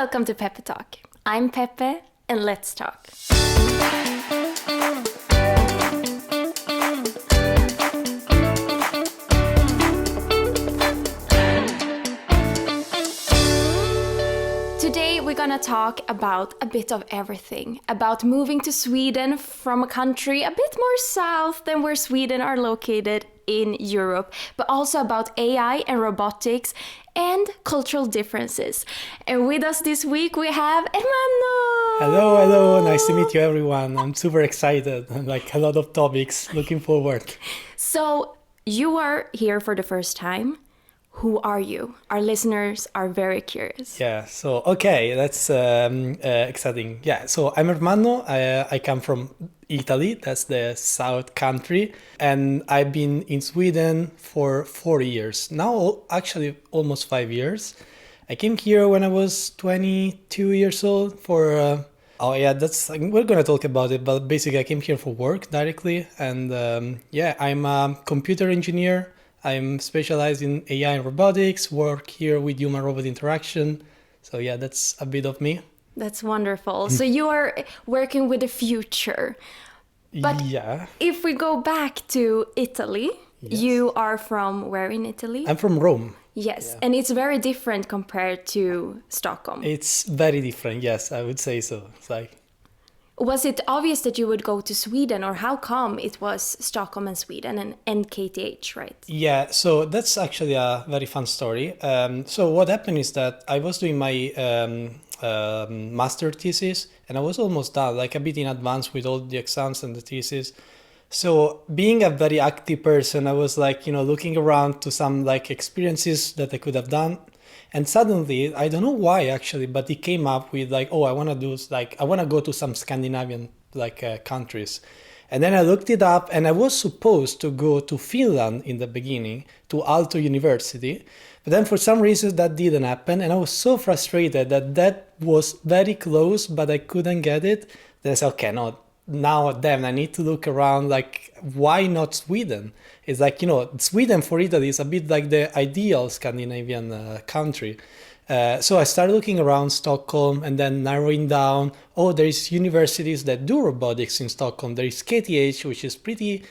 welcome to PeppeTalk. I'm Peppe, and let's talk. Today we're gonna talk about a bit of everything, about moving to Sweden from a country a bit more south than where Sweden are located in Europe, but also about AI and robotics and cultural differences. And with us this week we have Ermanno! Hello, nice to meet you everyone. I'm super excited, like a lot of topics, looking forward. So you are here for the first time. Who are you? Our listeners are very curious. Yeah, so okay, that's exciting. Yeah, so I'm Ermanno. I come from Italy, that's the south country, and I've been in Sweden for 4 years. Now, actually, almost 5 years. I came here when I was 22 years old for... we're gonna talk about it, but basically I came here for work directly, and I'm a computer engineer. I'm specialized in AI and robotics, work here with human-robot interaction. So yeah, that's a bit of me. That's wonderful. So you are working with the future. But yeah. If we go back to Italy, Yes. You are from where in Italy? I'm from Rome. Yes, Yeah. and it's very different compared to Stockholm. It's very different, yes, I would say so. It's like... Was it obvious that you would go to Sweden, or how come it was Stockholm and Sweden and KTH, right? Yeah, so that's actually a very fun story. So what happened is that I was doing my master thesis, and I was almost done, like a bit in advance with all the exams and the thesis. So being a very active person, I was like, looking around to some like experiences that I could have done. And suddenly, I don't know why actually, but it came up with like, I want to go to some Scandinavian countries. And then I looked it up, and I was supposed to go to Finland in the beginning, to Aalto University. But then for some reason that didn't happen. And I was so frustrated that was very close, but I couldn't get it. Then I said, okay, no, now then I need to look around, like, why not Sweden? It's like, Sweden for Italy is a bit like the ideal Scandinavian country. So I started looking around Stockholm and then narrowing down, there is universities that do robotics in Stockholm. There is KTH, which is pretty,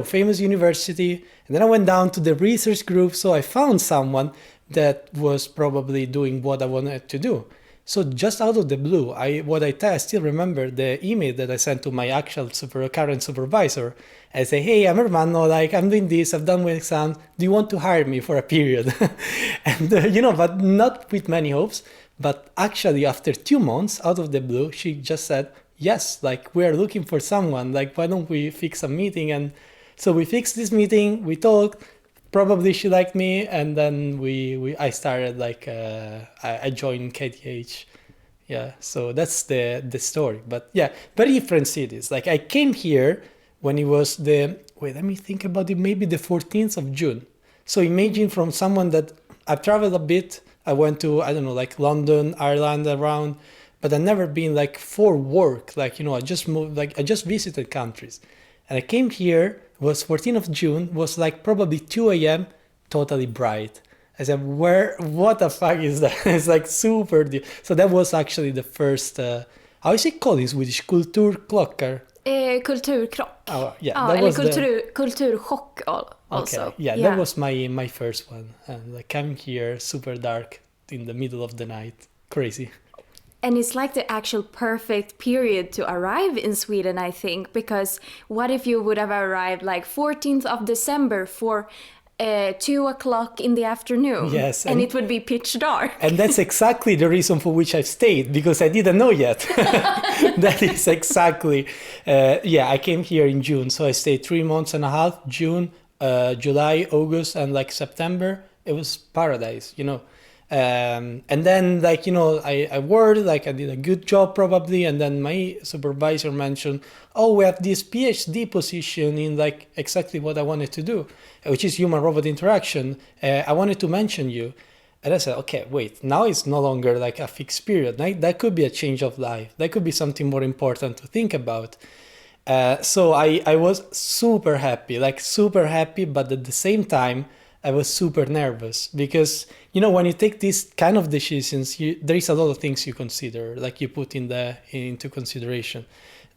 famous university. And then I went down to the research group. So I found someone that was probably doing what I wanted to do. So just out of the blue, I still remember the email that I sent to my actual current supervisor. I say, hey, I'm Ermanno, I'm doing this, I've done my exams. Do you want to hire me for a period? And, but not with many hopes. But actually, after 2 months, out of the blue, she just said, yes, we're looking for someone. Why don't we fix a meeting? And so we fixed this meeting, we talked. Probably she liked me, and then I started I joined KTH. Yeah, so that's the story. But yeah, very different cities. I came here when it was let me think about it, maybe the 14th of June. So imagine from someone that I've traveled a bit, I went to, London, Ireland, around, but I've never been for work. I just moved, I just visited countries. And I came here, was 14th of June, was probably 2 a.m., totally bright. I said, what the fuck is that? It's super deep. So that was actually the first, how is it called in Swedish? Kulturkrockar? Kulturkrock. Oh, yeah. Ja, that was kulturchock also. Okay. Yeah, that was my first one. And coming here, super dark, in the middle of the night. Crazy. And it's the actual perfect period to arrive in Sweden, I think, because what if you would have arrived 14th of December for 2 o'clock in the afternoon? Yes. And it would be pitch dark. And that's exactly the reason for which I've stayed, because I didn't know yet. That is exactly, I came here in June, so I stayed 3 months and a half, June, July, August, and September. It was paradise, And then I worked, I did a good job probably, and then my supervisor mentioned, we have this PhD position in exactly what I wanted to do, which is human-robot interaction. I wanted to mention you. And I said, okay, wait, now it's no longer a fixed period. That could be a change of life. That could be something more important to think about. So I was super happy, but at the same time, I was super nervous because, when you take these kind of decisions, there is a lot of things you consider, like you put into consideration.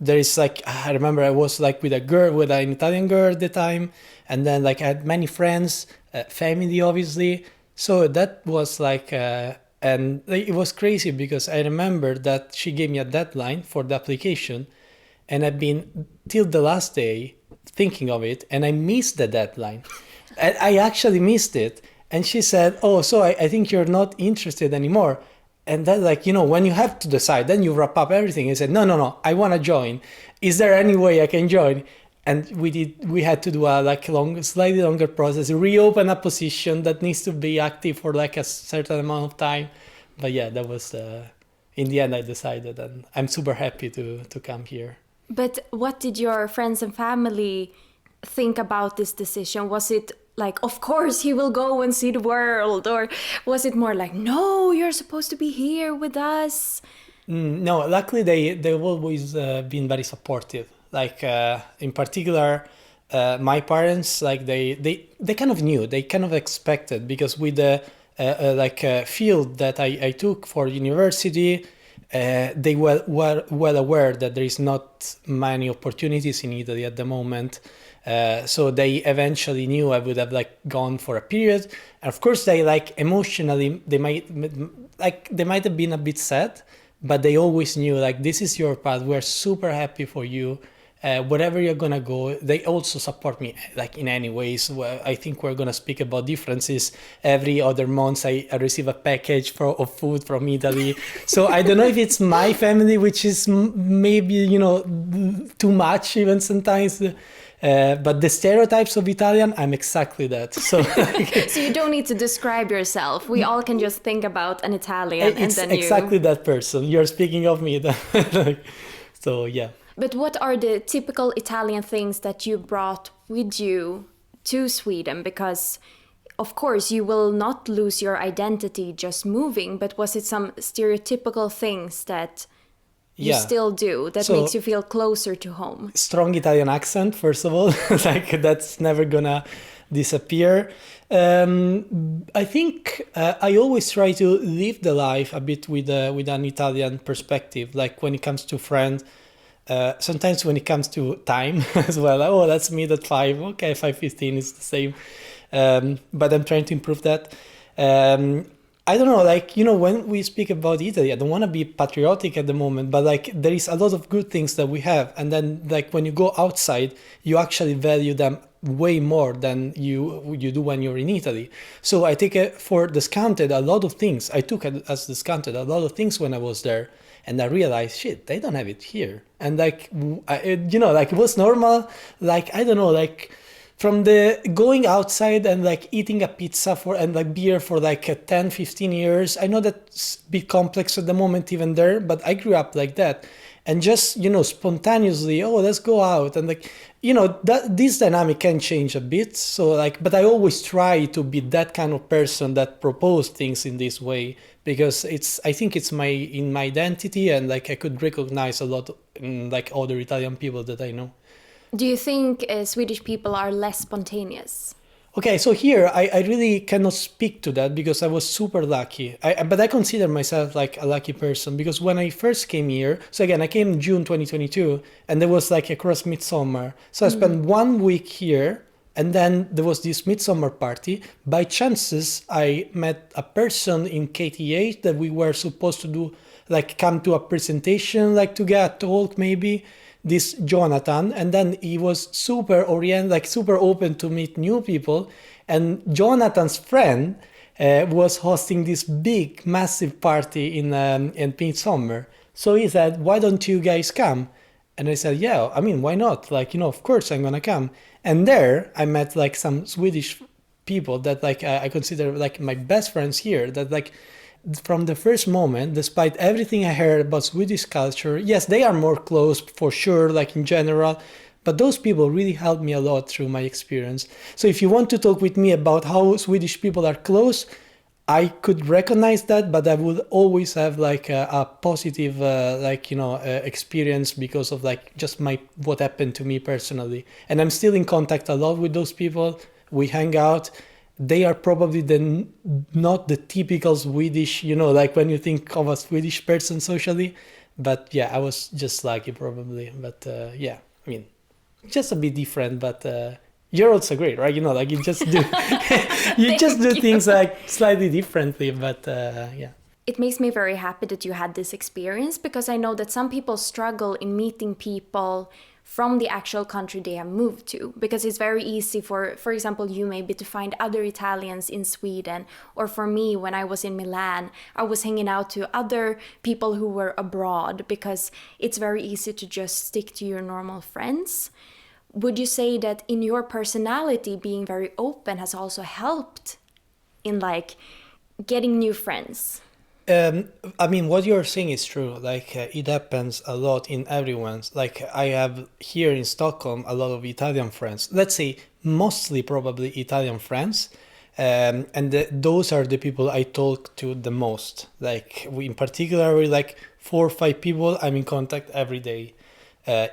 There is I remember I was with an Italian girl at the time, and then I had many friends, family obviously. So that was and it was crazy because I remember that she gave me a deadline for the application, and I've been till the last day thinking of it, and I missed the deadline. I actually missed it. And she said, oh, so I think you're not interested anymore. And then when you have to decide, then you wrap up everything and said, no, I want to join. Is there any way I can join? And we had to do a slightly longer process, reopen a position that needs to be active for a certain amount of time. But yeah, that was, in the end I decided, and I'm super happy to come here. But what did your friends and family think about this decision? Was it of course he will go and see the world, or was it more no, you're supposed to be here with us? No, luckily they've always been very supportive. In particular, my parents, they kind of knew, they kind of expected, because with the field that I took for university, they were well aware that there is not many opportunities in Italy at the moment. So they eventually knew I would have gone for a period. And of course, they emotionally, they might have been a bit sad, but they always knew this is your path. We're super happy for you. Wherever you're gonna go, they also support me in any ways. I think we're gonna speak about differences. Every other month I receive a package of food from Italy. So I don't know if it's my family, which is maybe too much even sometimes. But the stereotypes of Italian, I'm exactly that. So, so you don't need to describe yourself. We all can just think about an Italian, it's exactly that person. You're speaking of me. So yeah. But what are the typical Italian things that you brought with you to Sweden? Because of course you will not lose your identity just moving, but was it some stereotypical things that you still do that makes you feel closer to home? Strong Italian accent, first of all, that's never gonna disappear. I think I always try to live the life a bit with an Italian perspective, when it comes to friends. Sometimes when it comes to time as well, oh, let's meet at 5. Okay, 5:15 is the same. But I'm trying to improve that. I don't know, when we speak about Italy, I don't want to be patriotic at the moment, but there is a lot of good things that we have. And then when you go outside, you actually value them way more than you do when you're in Italy. So I take it for discounted a lot of things. I took it as discounted a lot of things when I was there. And I realized, shit, they don't have it here. And it was normal. I don't know, from the going outside and eating a pizza and beer for 10, 15 years. I know that's a bit complex at the moment even there, but I grew up like that. And just, spontaneously, oh, let's go out. And this dynamic can change a bit. So but I always try to be that kind of person that propose things in this way, because I think it's in my identity, and I could recognize a lot in other Italian people that I know. Do you think Swedish people are less spontaneous? Okay, so here I really cannot speak to that because I was super lucky. But I consider myself a lucky person, because when I first came here, so again, I came in June 2022, and there was across midsummer. So I spent 1 week here, and then there was this midsummer party. By chances, I met a person in KTH that we were supposed to do, come to a presentation, to get a talk maybe. This Jonathan, and then he was super super open to meet new people. And Jonathan's friend was hosting this big, massive party in midsummer. So he said, "Why don't you guys come?" And I said, "Yeah, I mean, why not? Of course I'm gonna come." And there I met some Swedish people that I consider my best friends here. That from the first moment, despite everything I heard about Swedish culture, yes, they are more close for sure, in general, but those people really helped me a lot through my experience. So if you want to talk with me about how Swedish people are close, I could recognize that, but I would always have a positive, experience because of just what happened to me personally. And I'm still in contact a lot with those people. We hang out. they are probably not the typical Swedish, like when you think of a Swedish person socially. But yeah, I was just lucky probably. But yeah, I mean, just a bit different, but you're also great, right? Like you just do you just do things like slightly differently, but yeah. It makes me very happy that you had this experience, because I know that some people struggle in meeting people from the actual country they have moved to, because it's very easy for example, you maybe to find other Italians in Sweden, or for me, when I was in Milan, I was hanging out to other people who were abroad, because it's very easy to just stick to your normal friends. Would you say that in your personality, being very open has also helped in like getting new friends? I mean, what you're saying is true. Like, it happens a lot in everyone's. Like, I have here in Stockholm a lot of Italian friends. Let's say mostly probably Italian friends. And those are the people I talk to the most. Like, in particular, we're like 4 or 5 people I'm in contact every day.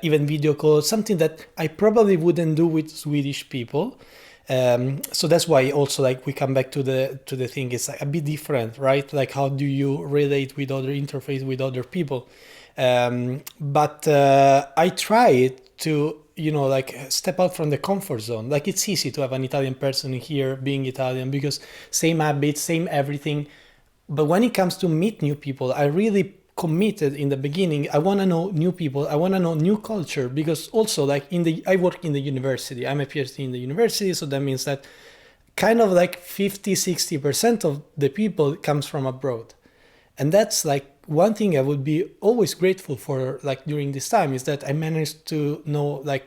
Even video calls, something that I probably wouldn't do with Swedish people. So that's why also like we come back to the thing, it's like a bit different, right? Like how do you relate with other interface with other people? But I try to, like step out from the comfort zone. Like it's easy to have an Italian person here being Italian because same habits, same everything. But when it comes to meet new people, I really committed in the beginning. I want to know new people. I want to know new culture, because also like I work in the university. I'm a PhD in the university. So that means that kind of like 50-60% of the people comes from abroad. And that's like one thing I would be always grateful for, like during this time, is that I managed to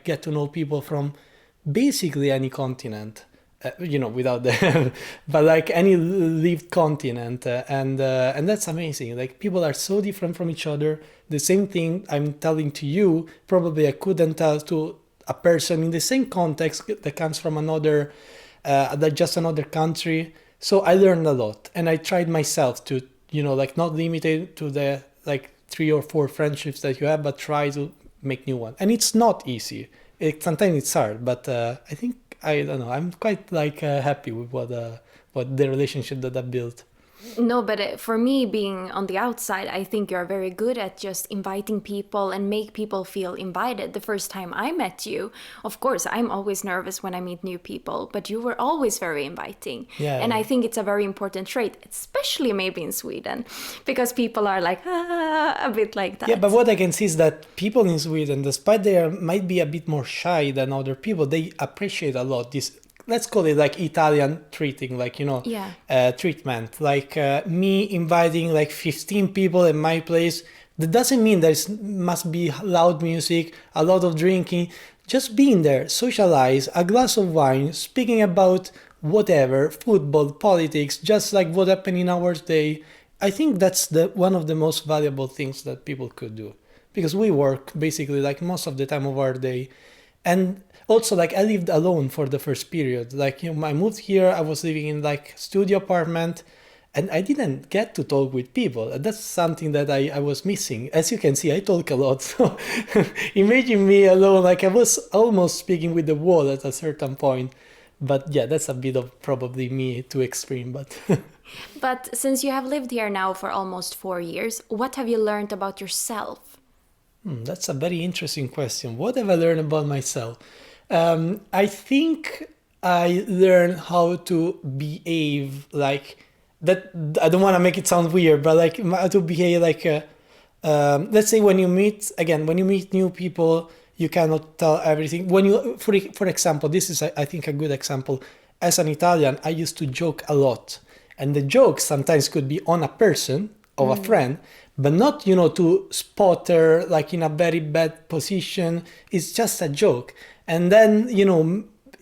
get to know people from basically any continent. Without the, but like any lived continent, and that's amazing. Like people are so different from each other. The same thing I'm telling to you, probably I couldn't tell to a person in the same context that comes from another, just another country. So I learned a lot, and I tried myself to, like not limited to the like 3 or 4 friendships that you have, but try to make new ones. And it's not easy. Sometimes it's hard, but I think. I don't know. I'm quite happy with what the relationship that I built. No, but for me, being on the outside, I think you're very good at just inviting people and make people feel invited. The first time I met you, of course, I'm always nervous when I meet new people, but you were always very inviting. Yeah. And I think it's a very important trait, especially maybe in Sweden, because people are like, a bit like that. Yeah, but what I can see is that people in Sweden, despite they might be a bit more shy than other people, they appreciate a lot this, let's call it like Italian treating, like, treatment. Like me inviting like 15 people at my place, that doesn't mean there must be loud music, a lot of drinking. Just being there, socialize, a glass of wine, speaking about whatever, football, politics, just like what happened in our day. I think that's one of the most valuable things that people could do, because we work basically like most of the time of our day. And also, like, I lived alone for the first period. Like, I moved here, I was living in like studio apartment, and I didn't get to talk with people. And that's something that I was missing. As you can see, I talk a lot. So imagine me alone, like I was almost speaking with the wall at a certain point. But yeah, that's a bit of probably me too extreme, but... But since you have lived here now for almost 4 years, what have you learned about yourself? That's a very interesting question. What have I learned about myself? I think I learned how to behave like that. I don't want to make it sound weird, but like how to behave like, let's say when you meet new people, you cannot tell everything. When you, for example, this is, I think, a good example. As an Italian, I used to joke a lot. And the joke sometimes could be on a person, of a friend, but not, to spot her like in a very bad position. It's just a joke. And then,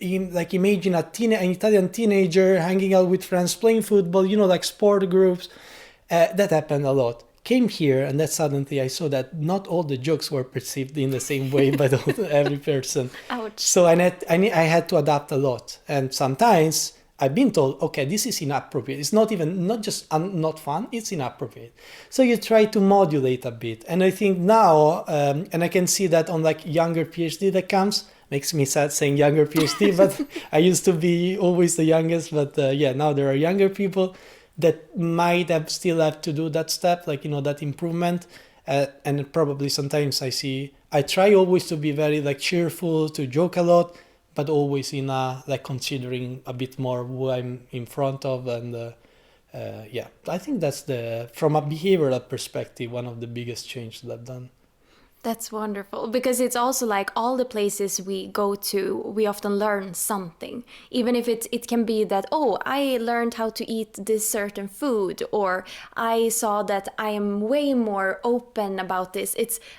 imagine an Italian teenager hanging out with friends, playing football, like sport groups. That happened a lot. Came here, and then suddenly I saw that not all the jokes were perceived in the same way by every person. Ouch. So I had to adapt a lot. And sometimes I've been told, okay, this is inappropriate. It's not just not fun, it's inappropriate. So you try to modulate a bit. And I think now, and I can see that on like younger PhD that comes, Makes me sad saying younger PhD, but I used to be always the youngest. But now there are younger people that might have still have to do that step, like, that improvement. And probably sometimes I try always to be very like cheerful, to joke a lot, but always in like considering a bit more who I'm in front of. And I think that's from a behavioral perspective, one of the biggest changes that I've done. That's wonderful, because it's also like all the places we go to, we often learn something, even if it can be that, oh, I learned how to eat this certain food, or I saw that I am way more open about this.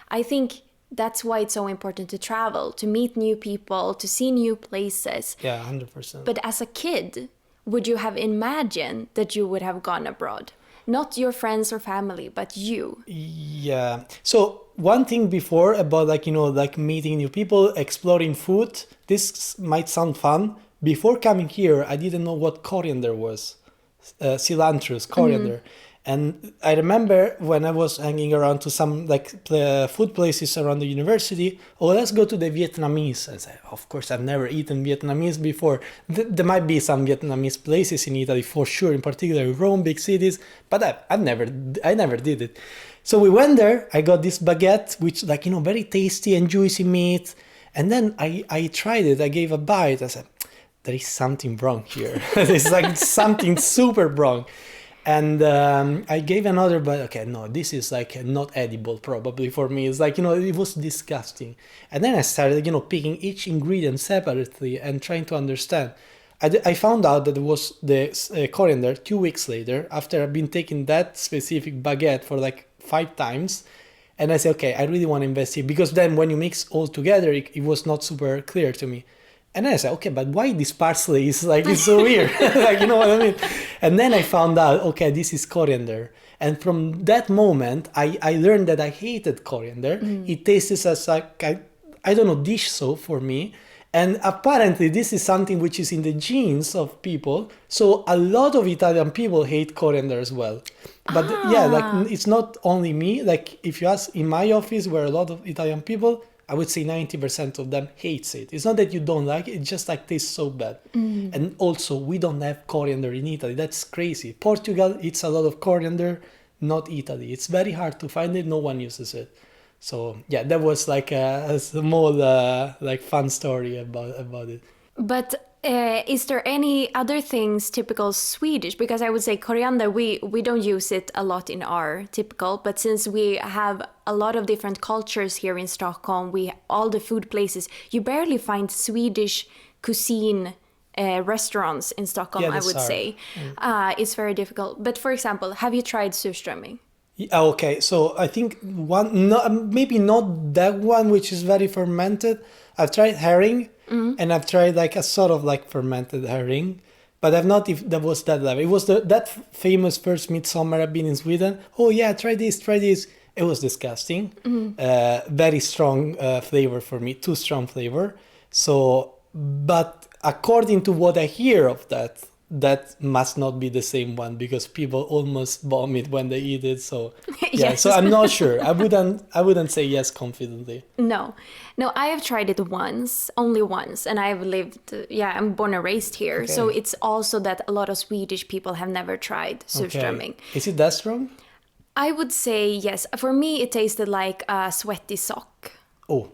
I think that's why it's so important to travel, to meet new people, to see new places. Yeah, 100%. But as a kid, would you have imagined that you would have gone abroad? Not your friends or family, but you. Yeah. So one thing before about like meeting new people, exploring food, this might sound fun. Before coming here, I didn't know what coriander was. Cilantro's coriander. And I remember when I was hanging around to some food places around the university, let's go to the Vietnamese. I said, of course, I've never eaten Vietnamese before. There might be some Vietnamese places in Italy for sure, in particular Rome, big cities, but I never did it. So we went there. I got this baguette, which very tasty and juicy meat. And then I tried it. I gave a bite. I said, there is something wrong here. There's something super wrong. And I gave another, but okay, no, this is not edible probably for me. It's it was disgusting. And then I started, picking each ingredient separately and trying to understand. I found out that it was the coriander 2 weeks later, after I've been taking that specific baguette for 5 times. And I said, okay, I really want to investigate, because then when you mix all together, it was not super clear to me. And then I said, okay, but why this parsley is it's so weird? You know what I mean? And then I found out, okay, this is coriander. And from that moment, I learned that I hated coriander. It tastes as I don't know, dish soap for me. And apparently this is something which is in the genes of people. So a lot of Italian people hate coriander as well. But it's not only me. If you ask in my office, where a lot of Italian people, I would say 90% of them hates it. It's not that you don't like it, it just tastes so bad. And also, we don't have coriander in Italy. That's crazy. Portugal eats a lot of coriander, not Italy. It's very hard to find it. No one uses it. So yeah, that was a small fun story about it. But is there any other things typical Swedish? Because I would say coriander, we don't use it a lot in our typical, but since we have a lot of different cultures here in Stockholm, all the food places, you barely find Swedish cuisine restaurants in Stockholm, I would say. It's very difficult. But for example, have you tried surströmming? Okay, so I think maybe not that one, which is very fermented. I've tried herring, and I've tried a sort of fermented herring, but I've not, if that was that level. It was that famous first midsummer I've been in Sweden. Oh yeah, try this. It was disgusting. Very strong flavor for me, too strong flavor. So, but according to what I hear of that must not be the same one, because people almost vomit when they eat it. So yeah, yes. So I'm not sure. I wouldn't say yes confidently. No, I have tried it only once, and I've I'm born and raised here. Okay. So it's also that a lot of Swedish people have never tried surströmming. Okay. Is it that strong? I would say yes. For me, it tasted like a sweaty sock. Oh.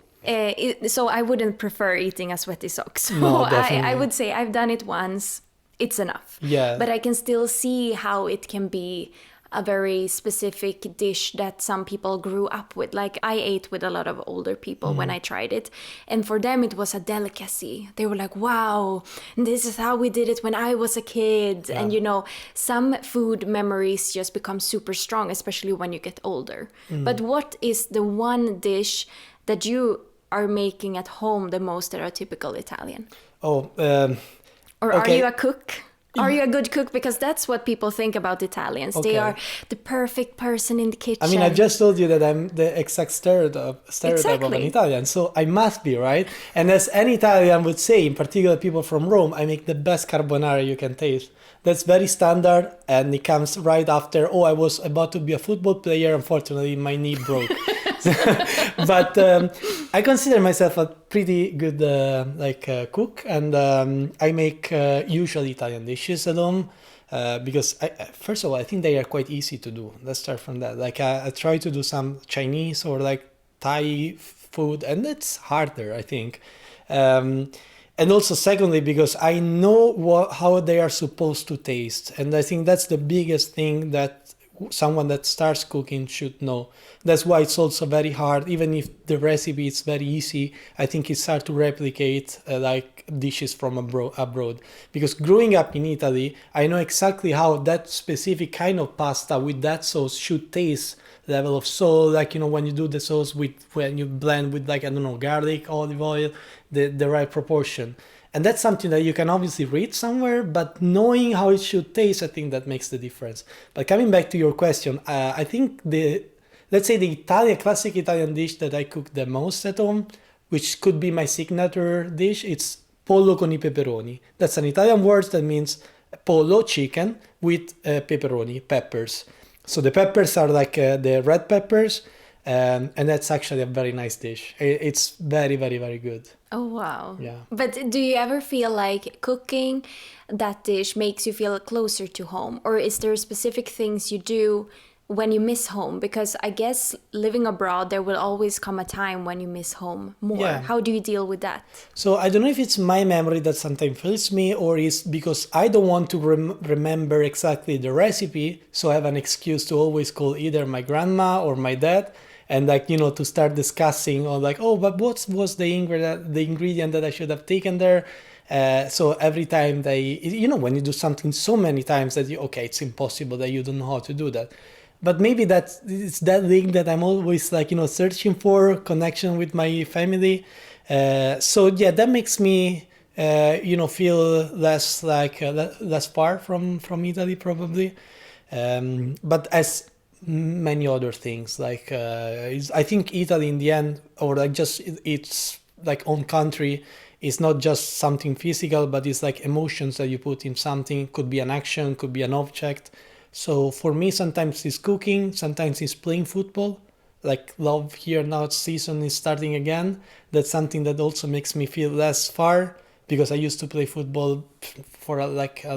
So I wouldn't prefer eating a sweaty sock. So no, definitely. I would say I've done it once. It's enough. Yeah. But I can still see how it can be a very specific dish that some people grew up with. I ate with a lot of older people when I tried it. And for them, it was a delicacy. They were like, wow, this is how we did it when I was a kid. Yeah. And, some food memories just become super strong, especially when you get older. But what is the one dish that you are making at home the most that are typical Italian? Or are you a cook? Are you a good cook? Because that's what people think about Italians. Okay. They are the perfect person in the kitchen. I mean, I just told you that I'm the exact stereotype of an Italian. So I must be, right? And as any Italian would say, in particular people from Rome, I make the best carbonara you can taste. That's very standard, and it comes right after, I was about to be a football player. Unfortunately, my knee broke. But I consider myself a pretty good cook, and I make usually Italian dishes at home. Because first of all, I think they are quite easy to do. Let's start from that. Like I try to do some Chinese or like Thai food, and it's harder, I think. And also, secondly, because I know how they are supposed to taste, and I think that's the biggest thing that someone that starts cooking should know. That's why it's also very hard, even if the recipe is very easy. I think it's hard to replicate like dishes from abroad. Because growing up in Italy, I know exactly how that specific kind of pasta with that sauce should taste. Level of salt, like, you know, when you do the sauce when you blend with, like, I don't know, garlic, olive oil, the right proportion. And that's something that you can obviously read somewhere, but knowing how it should taste, I think that makes the difference. But coming back to your question, I think let's say the classic Italian dish that I cook the most at home, which could be my signature dish, it's pollo con I peperoni. That's an Italian word that means pollo, chicken, with pepperoni, peppers. So the peppers are like the red peppers, and that's actually a very nice dish. It's very, very, very good. Oh, wow. Yeah. But do you ever feel like cooking that dish makes you feel closer to home? Or is there specific things you do when you miss home? Because I guess living abroad, there will always come a time when you miss home more. Yeah. How do you deal with that? So I don't know if it's my memory that sometimes fails me, or is because I don't want to remember exactly the recipe, so I have an excuse to always call either my grandma or my dad, and, like, you know, to start discussing on, like, oh, but what was the ingredient that I should have taken there? So every time you know, when you do something so many times that it's impossible that you don't know how to do that. But maybe it's that link that I'm always, like, you know, searching for connection with my family. So yeah, that makes me, feel less less far from Italy probably. But as many other things, like I think Italy in the end, or like just it's like own country, is not just something physical, but it's like emotions that you put in something. Could be an action, could be an object. So for me, sometimes it's cooking, sometimes it's playing football. Like love here now, season is starting again. That's something that also makes me feel less far, because I used to play football for a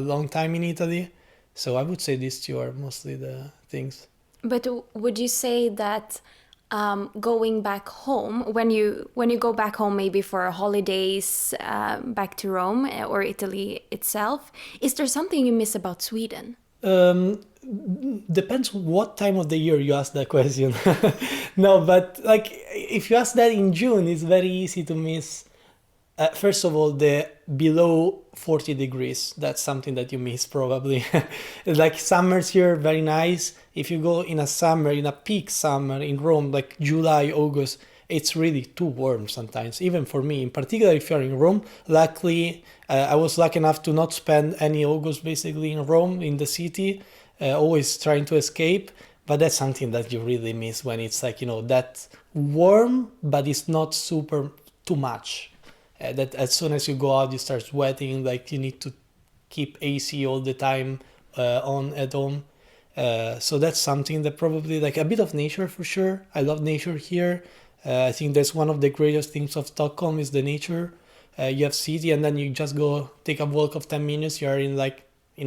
long time in Italy. So I would say these two are mostly the things. But would you say that going back home, when you go back home, maybe for holidays, back to Rome or Italy itself, is there something you miss about Sweden? Depends what time of the year you ask that question. No, but like if you ask that in June, it's very easy to miss. First of all, the below 40 degrees. That's something that you miss probably. Like summers here, very nice. If you go in a peak summer in Rome, like July, August, it's really too warm sometimes, even for me. In particular, if you're in Rome, luckily, I was lucky enough to not spend any August basically in Rome, in the city, always trying to escape. But that's something that you really miss when it's like, that warm, but it's not super too much. That as soon as you go out, you start sweating, like you need to keep AC all the time on at home. So that's something that probably, like, a bit of nature for sure. I love nature here. I think that's one of the greatest things of Stockholm is the nature. You have city, and then you just go take a walk of 10 minutes. You are in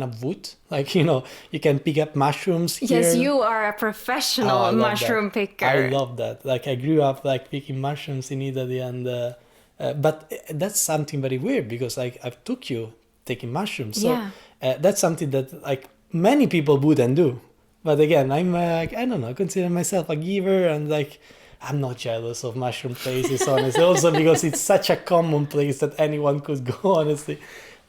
a wood, like, you can pick up mushrooms here. Yes, you are a professional mushroom picker. I love that. Like, I grew up like picking mushrooms in Italy, and but that's something very weird, because like I've took you taking mushrooms. So that's something that like many people wouldn't do. But again, I'm I don't know, I consider myself a giver, and like I'm not jealous of mushroom places, honestly. Also because it's such a common place that anyone could go, honestly.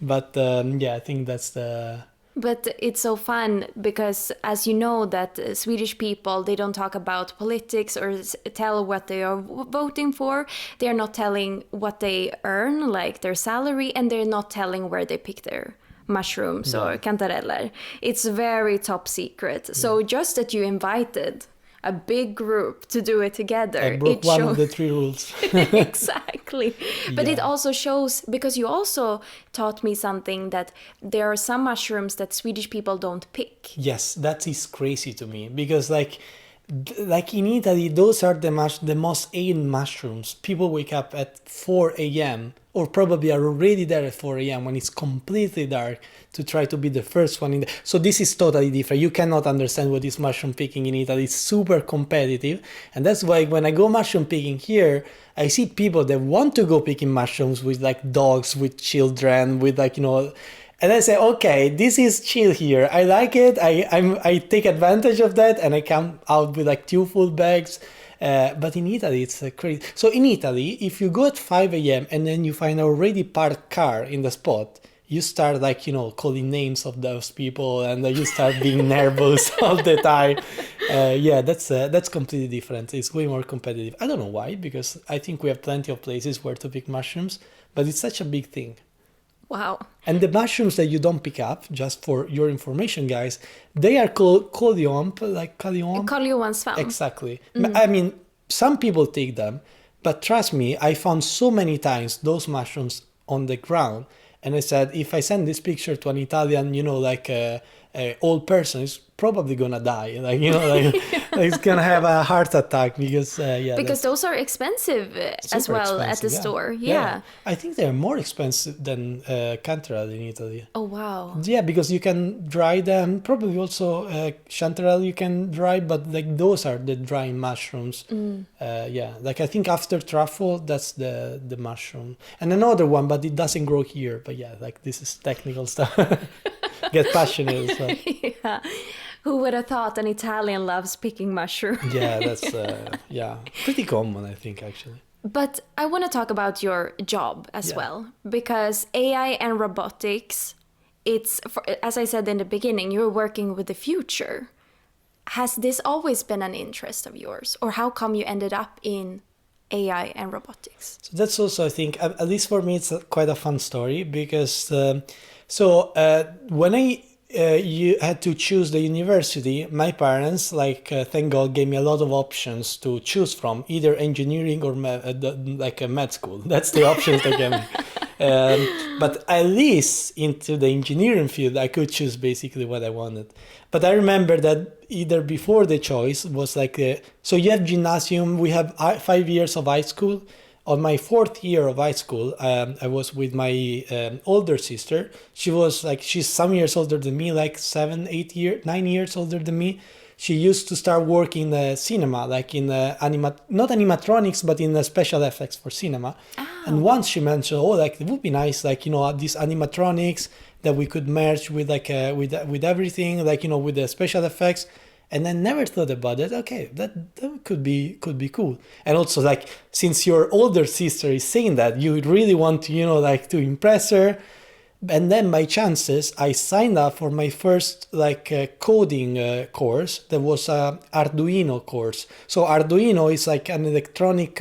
But I think that's the... But it's so fun because, as you know, that Swedish people, they don't talk about politics or tell what they are voting for. They're not telling what they earn, like their salary, and they're not telling where they pick their mushrooms or cantareller. It's very top secret. So just that you invited a big group to do it together. I broke one of the 3 rules. Exactly. But it also shows, because you also taught me something, that there are some mushrooms that Swedish people don't pick. Yes, that is crazy to me, because like Like in Italy, those are the most eaten mushrooms. People wake up at 4 a.m. or probably are already there at 4 a.m. when it's completely dark to try to be the first one in the... So this is totally different. You cannot understand what is mushroom picking in Italy. It's super competitive. And that's why when I go mushroom picking here, I see people that want to go picking mushrooms with like dogs, with children, with like, and I say, okay, this is chill here. I like it. I take advantage of that, and I come out with like 2 full bags. But in Italy, it's crazy. So in Italy, if you go at 5 a.m. and then you find an already parked car in the spot, you start like, calling names of those people, and you start being nervous all the time. Yeah, that's completely different. It's way more competitive. I don't know why, because I think we have plenty of places where to pick mushrooms, but it's such a big thing. Wow. And the mushrooms that you don't pick up, just for your information, guys, they are called coleomp, like coleomp. Coleoansvamp. Exactly. I mean, some people take them, but trust me, I found so many times those mushrooms on the ground. And I said, if I send this picture to an Italian, like a old person, is probably gonna die. Like, like he's gonna have a heart attack because because those are expensive as well at the store. Yeah. I think they're more expensive than Canterelle in Italy. Oh wow. Yeah, because you can dry them. Probably also Chanterelle you can dry, but like those are the dry mushrooms. Like I think after truffle, that's the mushroom, and another one, but it doesn't grow here. But yeah, like this is technical stuff. Get passionate. So. Yeah. Who would have thought an Italian loves picking mushrooms? Yeah, that's pretty common, I think, actually. But I want to talk about your job as well, because AI and robotics, as I said in the beginning, you're working with the future. Has this always been an interest of yours, or how come you ended up in AI and robotics? So that's also, I think, at least for me, it's quite a fun story, because when you had to choose the university, my parents, thank God, gave me a lot of options to choose from, either engineering or a med school. That's the options they gave me. But at least into the engineering field, I could choose basically what I wanted. But I remember that either before the choice was so you have gymnasium, we have 5 years of high school. On my 4th year of high school, I was with my older sister. She's some years older than me, 9 years older than me. She used to start working in the cinema, like in not animatronics, but in the special effects for cinema. Oh. And once she mentioned, it would be nice, these animatronics that we could merge with with everything, with the special effects. And I never thought about it. Okay, that could be cool. And also, since your older sister is saying that, you really want to, to impress her. And then by chances, I signed up for my first coding course. That was a Arduino course. So Arduino is an electronic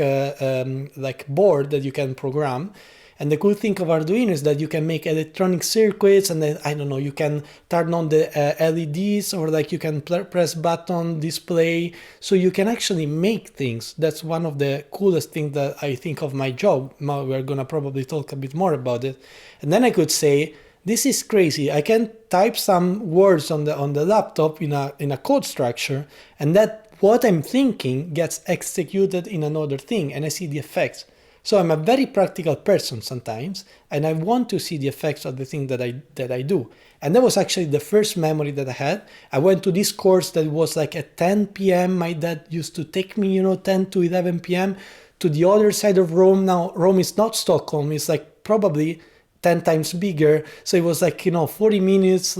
board that you can program. And the cool thing of Arduino is that you can make electronic circuits, and then, I don't know, you can turn on the LEDs, or you can press button, display. So you can actually make things. That's one of the coolest things that I think of my job. Now we're going to probably talk a bit more about it. And then I could say, this is crazy. I can type some words on the laptop in a code structure, and that what I'm thinking gets executed in another thing, and I see the effects. So I'm a very practical person sometimes, and I want to see the effects of the thing that I do. And that was actually the first memory that I had. I went to this course that was at 10 p.m. My dad used to take me, 10 to 11 p.m. to the other side of Rome. Now, Rome is not Stockholm. It's probably 10 times bigger. So it was 40 minutes,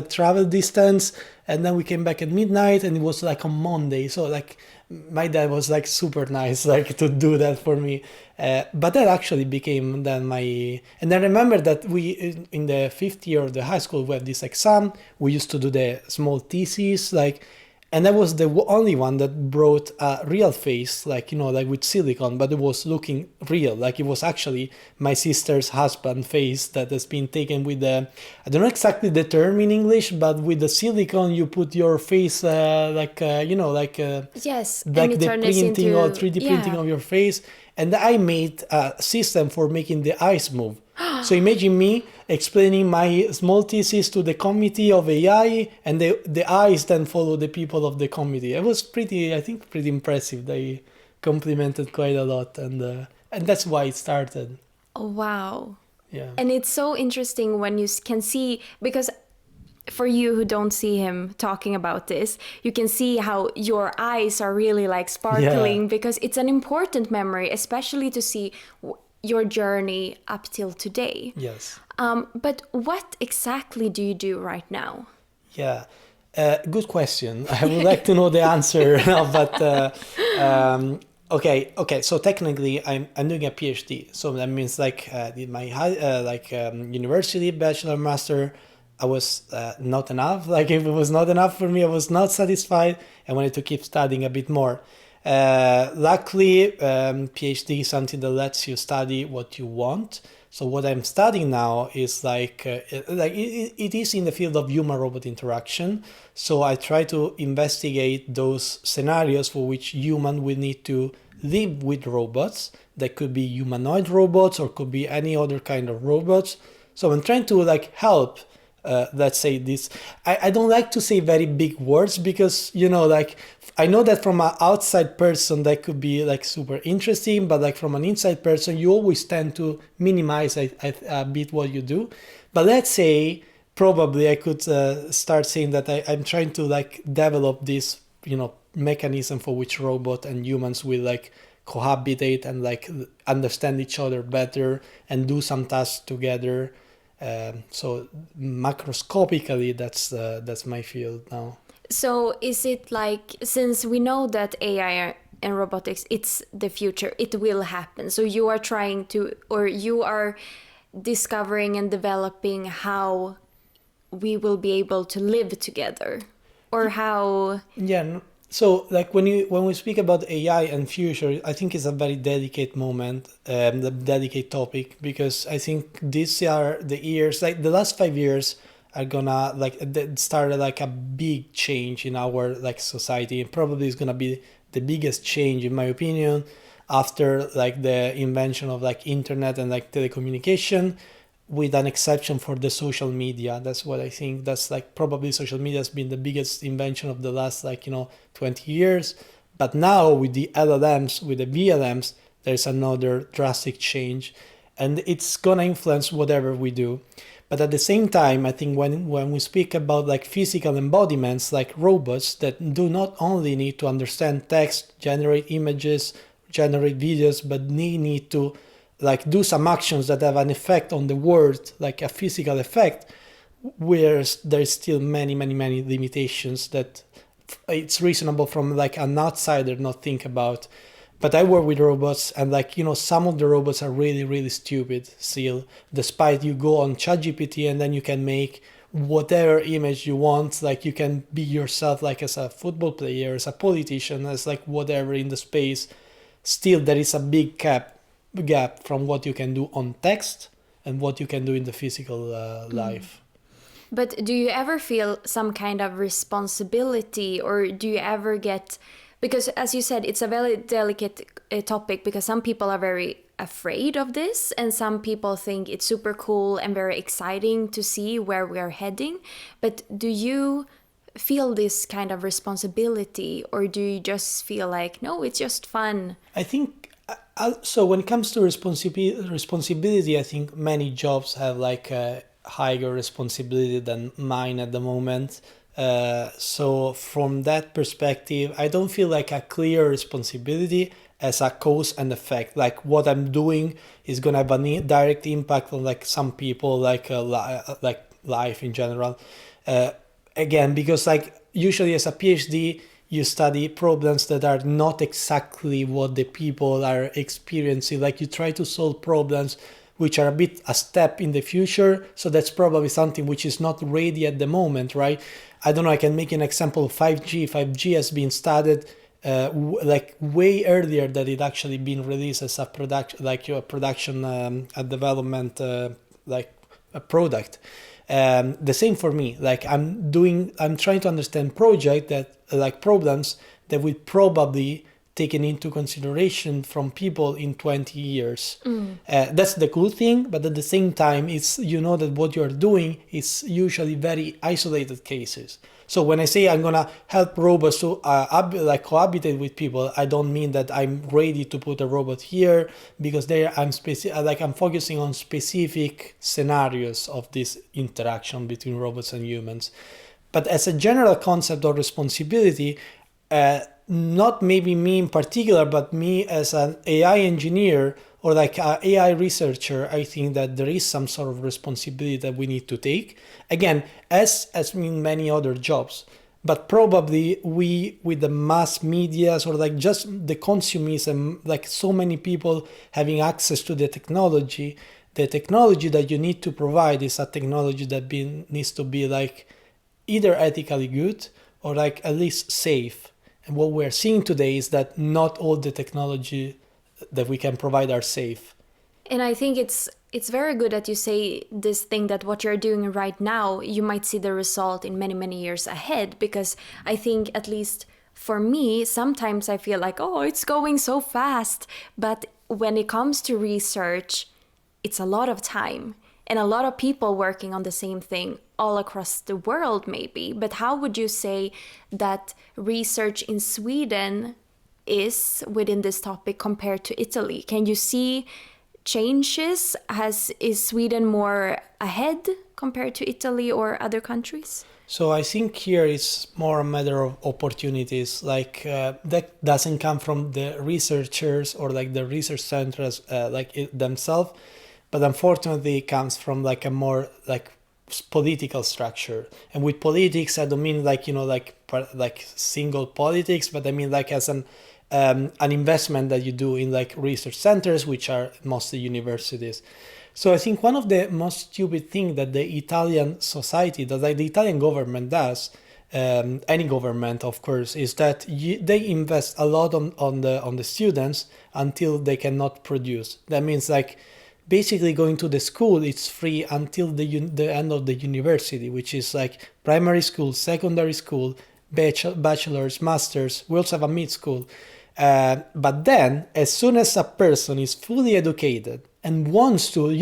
travel distance. And then we came back at midnight, and it was on Monday. So my dad was super nice to do that for me. But that actually became then and I remember that we, in the 5th year of the high school, we had this exam. We used to do the small thesis, and I was the only one that brought a real face, with silicone, but it was looking real. It was actually my sister's husband face that has been taken with I don't know exactly the term in English, but with the silicone, you put your face, yes, the printing or 3D printing of your face. And I made a system for making the eyes move. So imagine me explaining my small thesis to the committee of AI, and the eyes then follow the people of the committee. It was I think, pretty impressive. They complimented quite a lot, and that's why it started. Oh, wow. Yeah. And it's so interesting when you can see, because for you who don't see him talking about this, you can see how your eyes are really like sparkling, because it's an important memory, especially to see your journey up till today. Yes. But what exactly do you do right now? Yeah. Good question. I would like to know the answer now, but okay. So technically, I'm doing a PhD. So that means like did my university, bachelor, master. I was not enough. Like if it was not enough for me, I was not satisfied. I wanted to keep studying a bit more. Luckily, PhD is something that lets you study what you want. So what I'm studying now is it is in the field of human-robot interaction. So I try to investigate those scenarios for which human will need to live with robots. That could be humanoid robots or could be any other kind of robots. So I'm trying to help. Let's say this. I don't like to say very big words because I know that from an outside person that could be super interesting, but from an inside person you always tend to minimize a bit what you do. But let's say probably I could start saying that I'm trying to develop this mechanism for which robot and humans will cohabitate and understand each other better and do some tasks together. So macroscopically, that's my field now. So is it since we know that AI and robotics, it's the future, it will happen. So you are trying to, or you are discovering and developing how we will be able to live together, or how... Yeah. So when we speak about AI and future, I think it's a very delicate moment, the delicate topic, because I think these are the years, the last 5 years are gonna started a big change in our society, and probably is gonna be the biggest change in my opinion after the invention of internet and telecommunication, with an exception for the social media. That's what I think. That's probably social media has been the biggest invention of the last 20 years. But now with the LLMs, with the VLMs, there's another drastic change, and it's gonna influence whatever we do. But at the same time, I think when we speak about physical embodiments like robots that do not only need to understand text, generate images, generate videos, but need to do some actions that have an effect on the world, like a physical effect, whereas there's still many limitations that it's reasonable from an outsider not think about. But I work with robots, and some of the robots are really stupid still, despite you go on ChatGPT and then you can make whatever image you want. You can be yourself, as a football player, as a politician, as whatever in the space. Still there is a big gap from what you can do on text and what you can do in the physical life. But do you ever feel some kind of responsibility, or do you ever get, because as you said, it's a very delicate topic, because some people are very afraid of this and some people think it's super cool and very exciting to see where we are heading. But do you feel this kind of responsibility, or do you just feel no, it's just fun? I think so when it comes to responsibility, I think many jobs have a higher responsibility than mine at the moment. So from that perspective, I don't feel a clear responsibility as a cause and effect. What I'm doing is gonna have a direct impact on some people, life in general. Again, because usually as a PhD, you study problems that are not exactly what the people are experiencing. You try to solve problems which are a bit a step in the future. So that's probably something which is not ready at the moment, right? I don't know, I can make an example of 5G. 5G has been studied way earlier than it actually been released as a product, a development, a product. The same for me. I'm trying to understand project that problems that will probably taken into consideration from people in 20 years. That's the cool thing, but at the same time, it's that what you're doing is usually very isolated cases. So when I say I'm gonna help robots to cohabitate with people, I don't mean that I'm ready to put a robot here, because there I'm focusing on specific scenarios of this interaction between robots and humans. But as a general concept of responsibility, not maybe me in particular, but me as an AI engineer or like an AI researcher, I think that there is some sort of responsibility that we need to take. Again, as in many other jobs, but probably we, with the mass medias or like just the consumerism, like so many people having access to the technology that you need to provide is a technology that needs to be like either ethically good or like at least safe. And what we're seeing today is that not all the technology that we can provide are safe. And I think it's very good that you say this thing, that what you're doing right now, you might see the result in many, many years ahead. Because I think, at least for me, sometimes I feel like, oh, it's going so fast. But when it comes to research, it's a lot of time and a lot of people working on the same thing all across the world maybe. But how would you say that research in Sweden is within this topic compared to Italy? Can you see changes? Is Sweden more ahead compared to Italy or other countries? So I think here it's more a matter of opportunities. Like that doesn't come from the researchers or like the research centers themselves, but unfortunately it comes from like a more like political structure. And with politics, I don't mean like single politics, but I mean like as an investment that you do in like research centers, which are mostly universities. So I think one of the most stupid things that the Italian society does, like the Italian government does, any government of course, is that they invest a lot on the students until they cannot produce. That means like basically going to the school, it's free until the end of the university, which is like primary school, secondary school, bachelor's, master's. We also have a mid school. But then, as soon as a person is fully educated and wants to,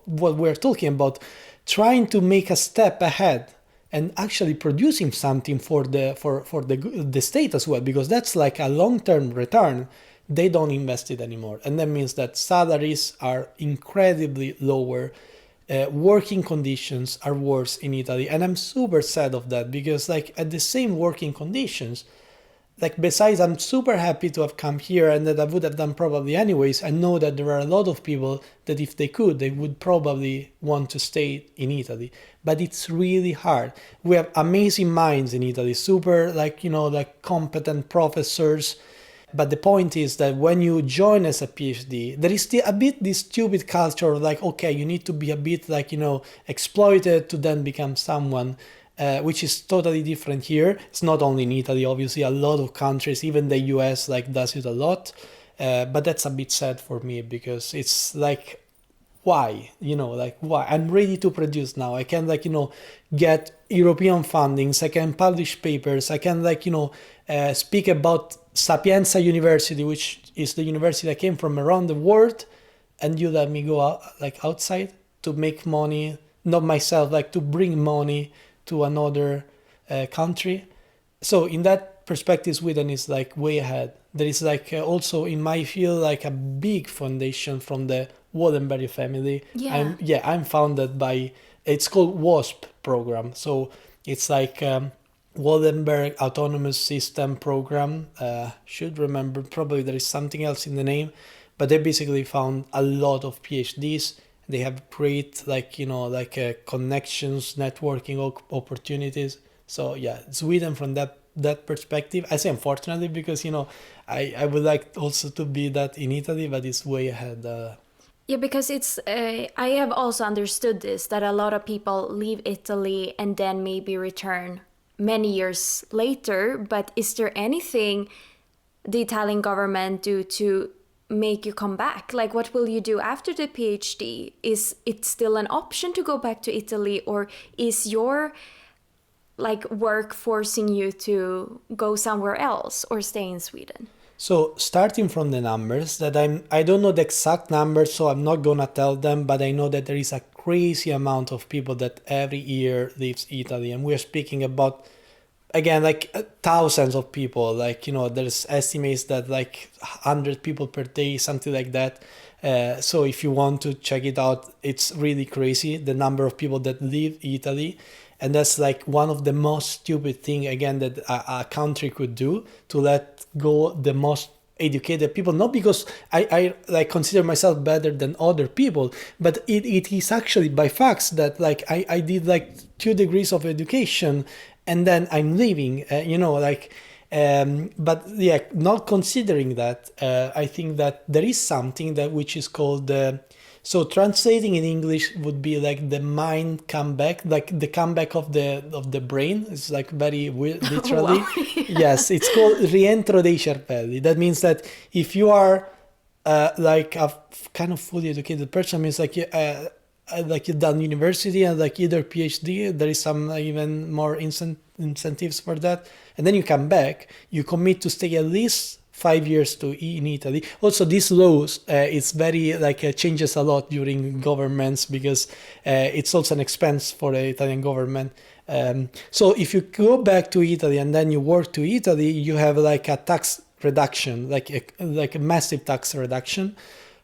what we're talking about, trying to make a step ahead and actually producing something for the state as well, because that's like a long-term return, they don't invest it anymore. And that means that salaries are incredibly lower. Working conditions are worse in Italy. And I'm super sad of that, because like at the same working conditions, like besides I'm super happy to have come here and that I would have done probably anyways, I know that there are a lot of people that if they could, they would probably want to stay in Italy. But it's really hard. We have amazing minds in Italy, super like competent professors. But the point is that when you join as a PhD, there is still a bit this stupid culture of like, okay, you need to be a bit like, exploited to then become someone. Which is totally different here. It's not only in Italy, obviously, a lot of countries, even the US, like does it a lot. But that's a bit sad for me, because it's like, why? Why? I'm ready to produce now. I can get European fundings. I can publish papers. I can speak about Sapienza University, which is the university I came from around the world. And you let me go outside to make money, not myself, to bring money to another country. So in that perspective, Sweden is way ahead. There is also in my field a big foundation from the Wallenberg family. Yeah. I'm founded by, it's called WASP program. So it's Wallenberg Autonomous System program. Should remember, probably there is something else in the name, but they basically found a lot of PhDs. They have great connections, networking opportunities. So yeah, Sweden from that perspective, I say unfortunately, because I would like also to be that in Italy, but it's way ahead. Yeah, because it's I have also understood this, that a lot of people leave Italy and then maybe return many years later. But is there anything the Italian government do to make you come back? What will you do after the PhD? Is it still an option to go back to Italy, or is your work forcing you to go somewhere else or stay in Sweden? So starting from the numbers that I don't know the exact numbers, so I'm not gonna tell them, but I know that there is a crazy amount of people that every year leaves Italy, and we're speaking about again like thousands of people. Like there's estimates that like 100 people per day, something like that. So if you want to check it out, it's really crazy the number of people that leave Italy. And that's like one of the most stupid thing again that a country could do, to let go the most educated people, not because I like consider myself better than other people, but it is actually by facts that like I did like 2 degrees of education and then I'm leaving, but yeah, not considering that, I think that there is something that which is called so translating in English would be like the mind comeback, like the comeback of the brain. It's like very weird, literally. Wow. Yes, it's called rientro dei cervelli. That means that if you are like a kind of fully educated person, means like you've done university and like either PhD, there is some even more incentives for that, and then you come back, you commit to stay at least 5 years in Italy. Also, these laws, it's very like changes a lot during governments, because it's also an expense for the Italian government. So if you go back to Italy and then you work to Italy, you have like a tax reduction, like a massive tax reduction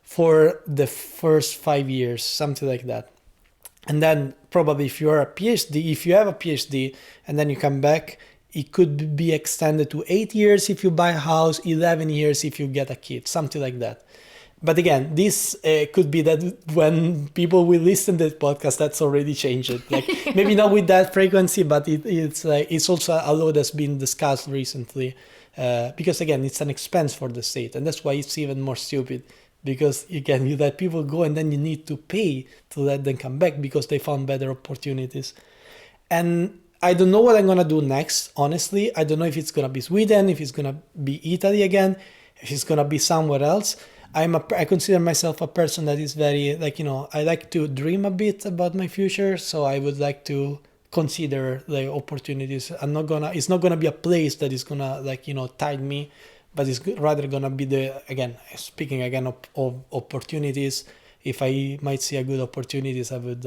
for the first 5 years, something like that. And then probably if you have a PhD and then you come back, it could be extended to 8 years if you buy a house, 11 years if you get a kid, something like that. But again, this could be that when people will listen to the podcast, that's already changed. Like maybe not with that frequency, but it's also a law that's been discussed recently, because again, it's an expense for the state, and that's why it's even more stupid. Because again, you let people go and then you need to pay to let them come back because they found better opportunities. And I don't know what I'm gonna do next, honestly. I don't know if it's gonna be Sweden, if it's gonna be Italy again, if it's gonna be somewhere else. I consider myself a person that is very I like to dream a bit about my future, so I would like to consider the opportunities. It's not gonna be a place that is gonna tide me, but it's rather gonna be speaking again of opportunities. If I might see a good opportunities, I would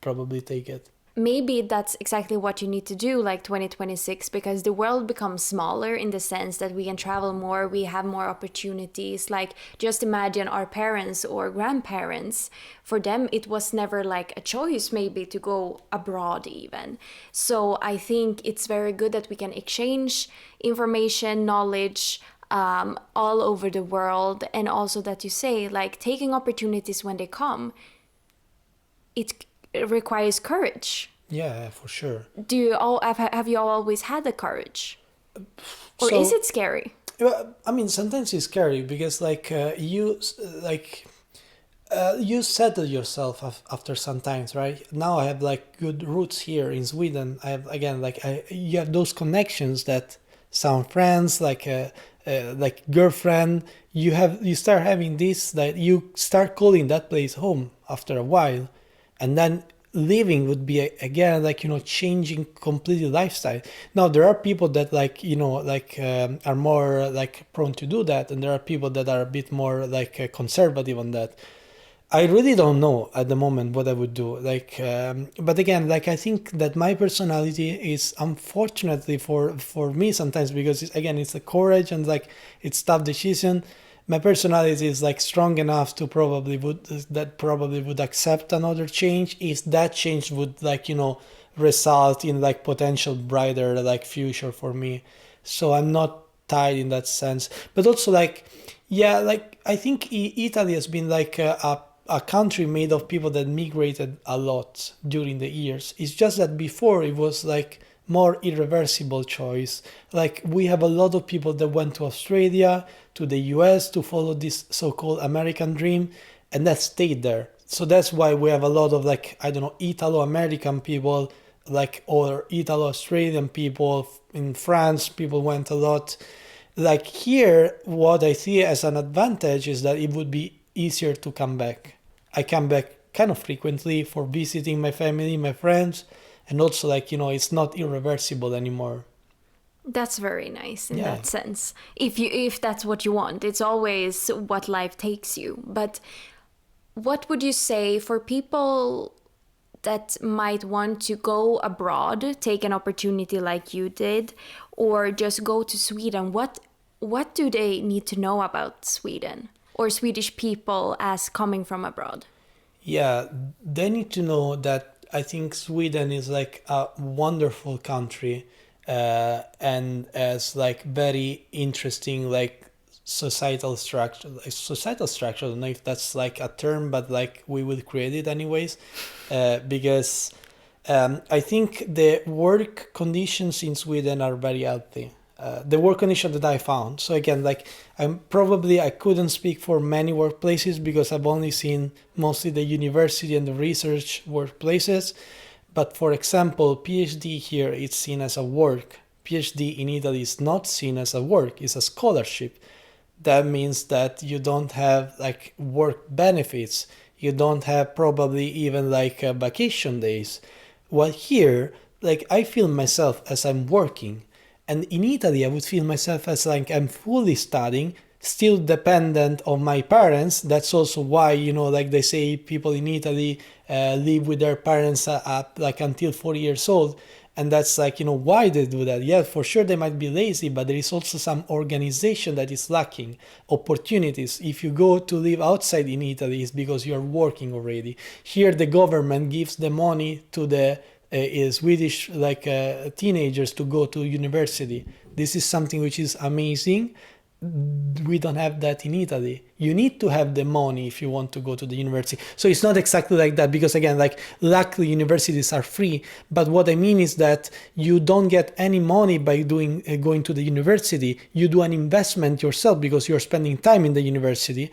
probably take it. Maybe that's exactly what you need to do, like 2026, because the world becomes smaller in the sense that we can travel more, we have more opportunities. Like, just imagine our parents or grandparents. For them, it was never like a choice, maybe, to go abroad even. So I think it's very good that we can exchange information, knowledge, all over the world. And also that you say, like, taking opportunities when they come, it requires courage. Yeah, for sure. Do you all have you all always had the courage, or So, is it scary? well, I mean, sometimes it's scary because you settle yourself after some times, right? Now I have like good roots here in Sweden. I have again you have those connections that sound friends, like girlfriend. You start having this, that you start calling that place home after a while, and then living would be again changing completely lifestyle. Now there are people that are more like prone to do that, and there are people that are a bit more conservative on that. I really don't know at the moment what I would do. But again, I think that my personality is, unfortunately for me sometimes, because it's the courage and it's tough decision. My personality is strong enough to probably would accept another change if that change would result in potential brighter future for me. So I'm not tied in that sense. But also I think Italy has been a country made of people that migrated a lot during the years. It's just that before it was more irreversible choice. We have a lot of people that went to Australia, to the US to follow this so-called American dream, and that stayed there. So that's why we have a lot of Italo-American people, or Italo-Australian people. In France, people went a lot. Here, what I see as an advantage is that it would be easier to come back. I come back kind of frequently for visiting my family, my friends, and also it's not irreversible anymore. That's very nice in Yeah. that sense. If that's what you want, it's always what life takes you. But what would you say for people that might want to go abroad, take an opportunity like you did, or just go to Sweden? What do they need to know about Sweden or Swedish people as coming from abroad? Yeah, they need to know that I think Sweden is like a wonderful country, and as like very interesting like societal structure. Societal structure, I don't know if that's like a term, but like we will create it anyways, because I think the work conditions in Sweden are very healthy. The work condition that I found. So again, like I couldn't speak for many workplaces because I've only seen mostly the university and the research workplaces. But for example, PhD here is seen as a work. PhD in Italy is not seen as a work; it's a scholarship. That means that you don't have like work benefits. You don't have probably even like vacation days. While here, like I feel myself as I'm working. And in Italy, I would feel myself as like I'm fully studying, still dependent on my parents. That's also why, like they say people in Italy live with their parents up like until 40 years old. And that's like, why they do that. Yeah, for sure they might be lazy, but there is also some organization that is lacking, opportunities. If you go to live outside in Italy, it's because you're working already. Here, the government gives the money to the Swedish teenagers to go to university. This is something which is amazing. We don't have that in Italy. You need to have the money if you want to go to the university. So it's not exactly like that because again, like luckily universities are free. But what I mean is that you don't get any money by going to the university. You do an investment yourself because you're spending time in the university.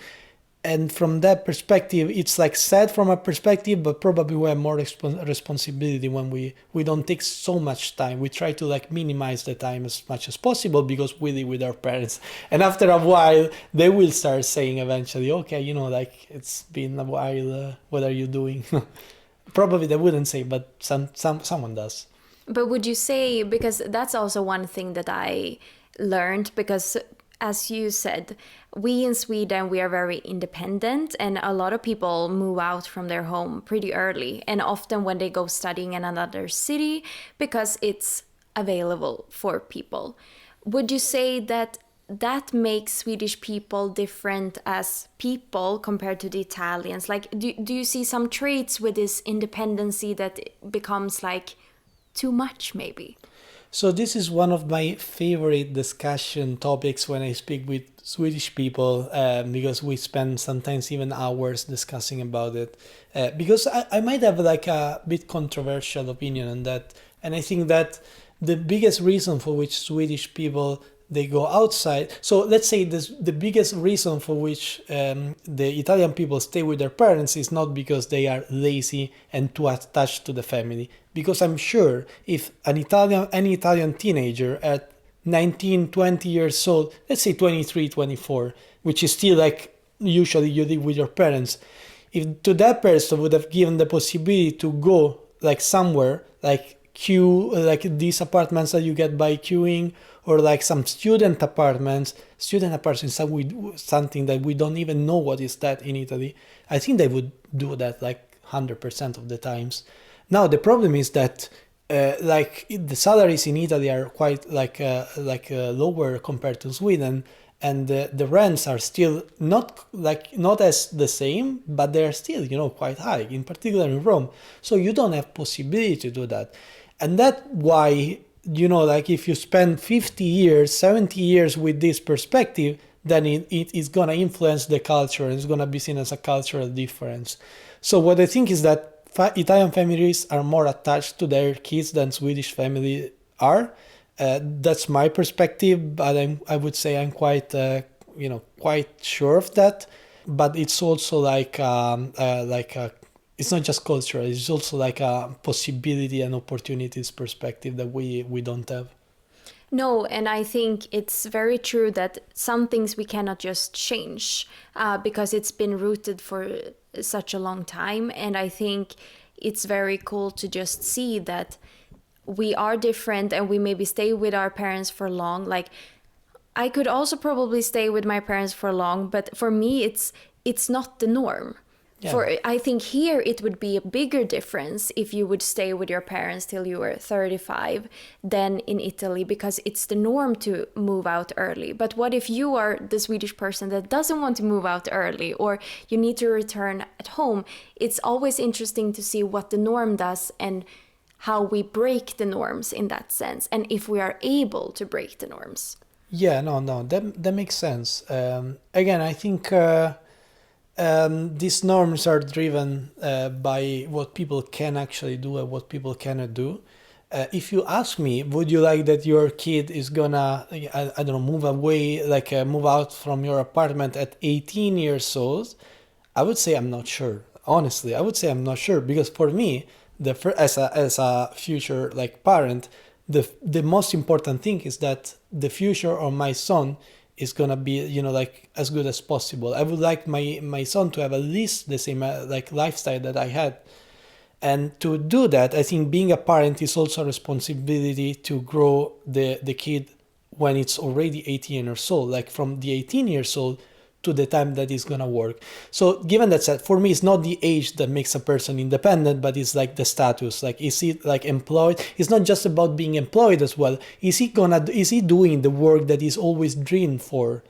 And from that perspective, it's like sad from a perspective, but probably we have more responsibility when we don't take so much time. We try to like minimize the time as much as possible because we live with our parents. And after a while, they will start saying eventually, okay, like it's been a while. What are you doing? Probably they wouldn't say, but someone does. But would you say, because that's also one thing that I learned, because as you said, we in Sweden, we are very independent, and a lot of people move out from their home pretty early, and often when they go studying in another city because it's available for people. Would you say that that makes Swedish people different as people compared to the Italians? Like, do you see some traits with this independency that becomes like too much maybe? So this is one of my favorite discussion topics when I speak with Swedish people, because we spend sometimes even hours discussing about it. Because I might have like a bit controversial opinion on that, and I think that the biggest reason for which Swedish people they go outside. So let's say the biggest reason for which the Italian people stay with their parents is not because they are lazy and too attached to the family. Because I'm sure if any Italian teenager at 19, 20 years old, let's say 23, 24, which is still like usually you live with your parents, if to that person would have given the possibility to go like somewhere like like these apartments that you get by queuing, or like some student apartments something that we don't even know what is that in Italy. I think they would do that like 100% of the times. Now the problem is that like the salaries in Italy are quite lower compared to Sweden, and the rents are still not as the same, but they're still quite high, in particular in Rome. So you don't have possibility to do that, and that's why like if you spend 50 years 70 years with this perspective, then it is going to influence the culture and it's going to be seen as a cultural difference. So what I think is that Italian families are more attached to their kids than Swedish families are. That's my perspective, but I would say I'm quite quite sure of that. But it's also like it's not just cultural, it's also like a possibility and opportunities perspective that we don't have. No, and I think it's very true that some things we cannot just change because it's been rooted for such a long time. And I think it's very cool to just see that we are different and we maybe stay with our parents for long. Like, I could also probably stay with my parents for long, but for me, it's not the norm. Yeah. I think here it would be a bigger difference if you would stay with your parents till you were 35 than in Italy, because it's the norm to move out early. But what if you are the Swedish person that doesn't want to move out early, or you need to return at home? It's always interesting to see what the norm does and how we break the norms in that sense, and if we are able to break the norms. Yeah, no, that makes sense. Again, I think these norms are driven by what people can actually do and what people cannot do. If you ask me, would you like that your kid is gonna, I don't know, move away, move out from your apartment at 18 years old? I would say I'm not sure. Honestly, I would say I'm not sure, because for me, as a future like parent, the most important thing is that the future of my son is gonna be, like, as good as possible. I would like my son to have at least the same like lifestyle that I had. And to do that, I think being a parent is also a responsibility to grow the kid when it's already 18 years old, like from the 18 years old to the time that it's gonna work. So given that said, for me, it's not the age that makes a person independent, but it's like the status. Like, is he like employed? It's not just about being employed as well. Is he doing the work that he's always dreamed for?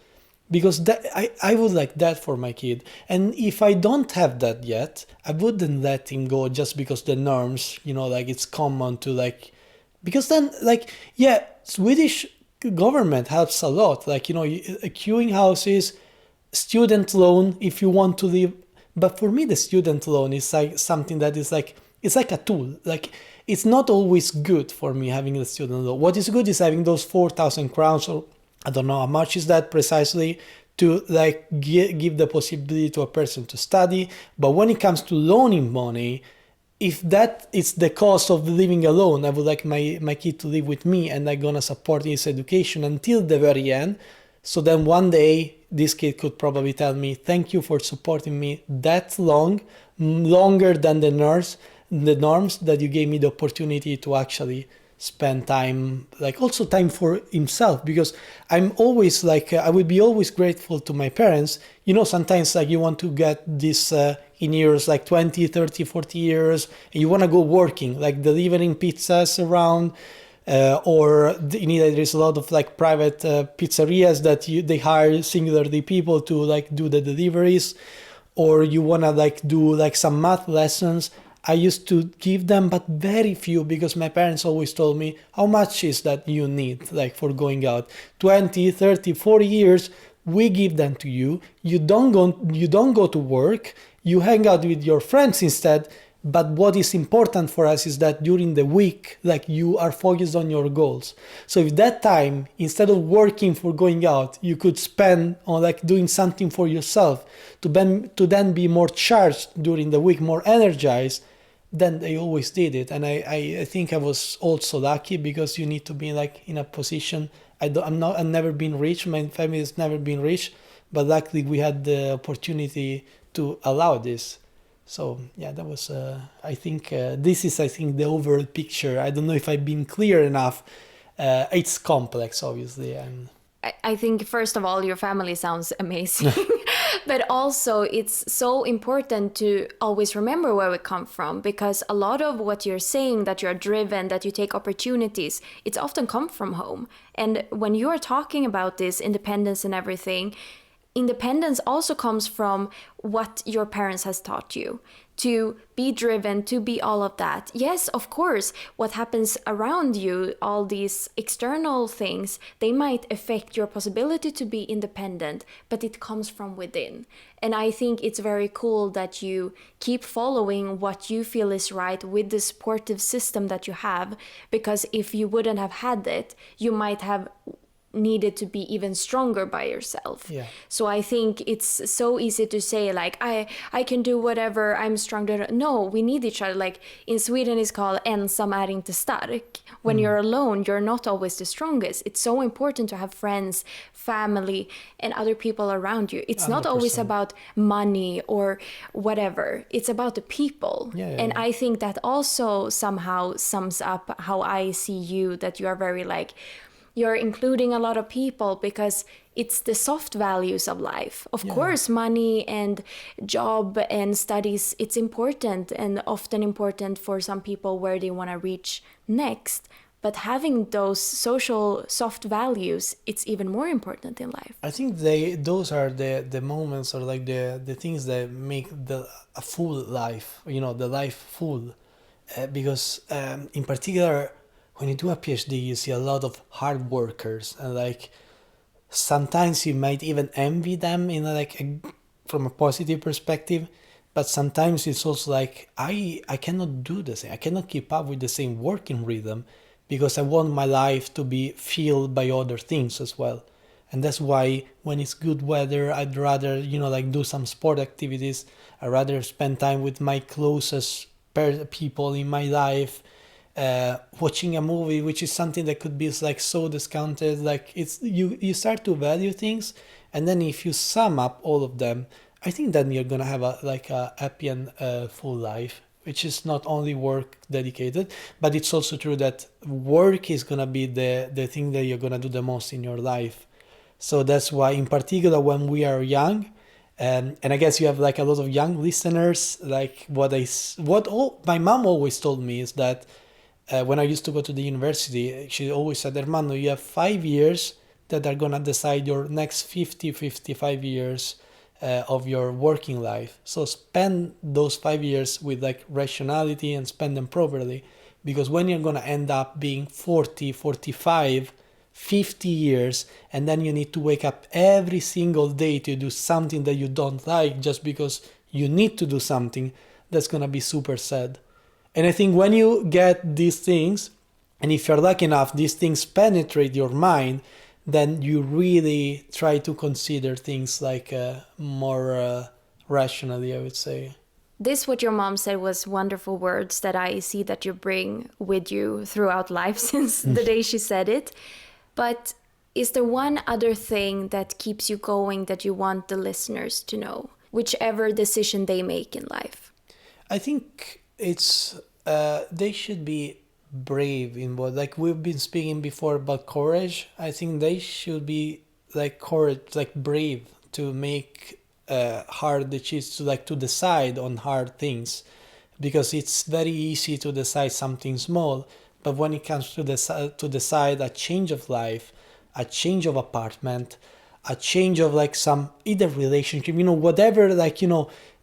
Because that, I would like that for my kid. And if I don't have that yet, I wouldn't let him go just because the norms, like it's common to like, because then like, yeah, Swedish government helps a lot. Like, queuing houses, student loan if you want to live. But for me, the student loan is like something that is like, it's like a tool. Like, it's not always good for me having the student loan. What is good is having those 4,000 crowns, or I don't know how much is that precisely, to like give the possibility to a person to study. But when it comes to loaning money, if that is the cost of living alone, I would like my kid to live with me, and I'm gonna support his education until the very end. So then one day this kid could probably tell me, thank you for supporting me that long, longer than the norms that you gave me the opportunity to actually spend time, like also time for himself. Because I'm always like, I would be always grateful to my parents. Sometimes like you want to get this in years like 20, 30, 40 years, and you want to go working, like delivering pizzas around, or in Italy there's a lot of like private pizzerias that they hire singularly people to like do the deliveries, or you want to like do like some math lessons. I used to give them, but very few, because my parents always told me, how much is that you need like for going out? 20, 30, 40 years, we give them to you. You don't go to work, you hang out with your friends instead. But what is important for us is that during the week, like, you are focused on your goals. So if that time, instead of working for going out, you could spend on like doing something for yourself to then be more charged during the week, more energized, then they always did it. And I think I was also lucky, because you need to be like in a position. I've never been rich. My family has never been rich, but luckily we had the opportunity to allow this. So yeah, that was, I think this is, the overall picture. I don't know if I've been clear enough. It's complex, obviously. And I think, first of all, your family sounds amazing. But also, it's so important to always remember where we come from, because a lot of what you're saying, that you're driven, that you take opportunities, it's often come from home. And when you are talking about this independence and everything, independence also comes from what your parents has taught you, to be driven, to be all of that. Yes, of course, what happens around you, all these external things, they might affect your possibility to be independent, but it comes from within. And I think it's very cool that you keep following what you feel is right with the supportive system that you have, because if you wouldn't have had it, you might have needed to be even stronger by yourself. Yeah. So I think it's so easy to say like I can do whatever, I'm stronger. No, we need each other. Like in Sweden it's called ensam är inte stark. When you're alone, you're not always the strongest. It's so important to have friends, family, and other people around you. It's not always 100%. about money or whatever. It's about the people. And I think that also somehow sums up how I see you, that you are very like, you're including a lot of people because it's the soft values of life. Of course, money and job and studies, it's important and often important for some people where they want to reach next. But having those social soft values, it's even more important in life. I think those are the moments or like the things that make a full life, the life full. Because in particular, when you do a PhD, you see a lot of hard workers, and like sometimes you might even envy them from a positive perspective, but sometimes it's also like I cannot do the same. I cannot keep up with the same working rhythm because I want my life to be filled by other things as well. And that's why when it's good weather, I'd rather, do some sport activities. I'd rather spend time with my closest people in my life, watching a movie, which is something that could be like so discounted. Like it's you start to value things, and then if you sum up all of them, I think then you're gonna have a happy and full life, which is not only work dedicated, but it's also true that work is gonna be the thing that you're gonna do the most in your life. So that's why, in particular, when we are young, and I guess you have like a lot of young listeners. Like my mom always told me is that when I used to go to the university, she always said, Ermanno, you have 5 years that are gonna decide your next 55 years of your working life. So spend those 5 years with like rationality and spend them properly, because when you're gonna end up being 40, 45, 50 years, and then you need to wake up every single day to do something that you don't like just because you need to do something, that's gonna be super sad. And I think when you get these things, and if you're lucky enough, these things penetrate your mind, then you really try to consider things like more rationally, I would say. This, what your mom said, was wonderful words that I see that you bring with you throughout life since the day she said it. But is there one other thing that keeps you going that you want the listeners to know, whichever decision they make in life? I think it's they should be brave in what, like we've been speaking before about courage. I think they should be like courage, like brave to make hard decisions, to decide on hard things, because it's very easy to decide something small, but when it comes to decide a change of life, a change of apartment, a change of like some either relationship, whatever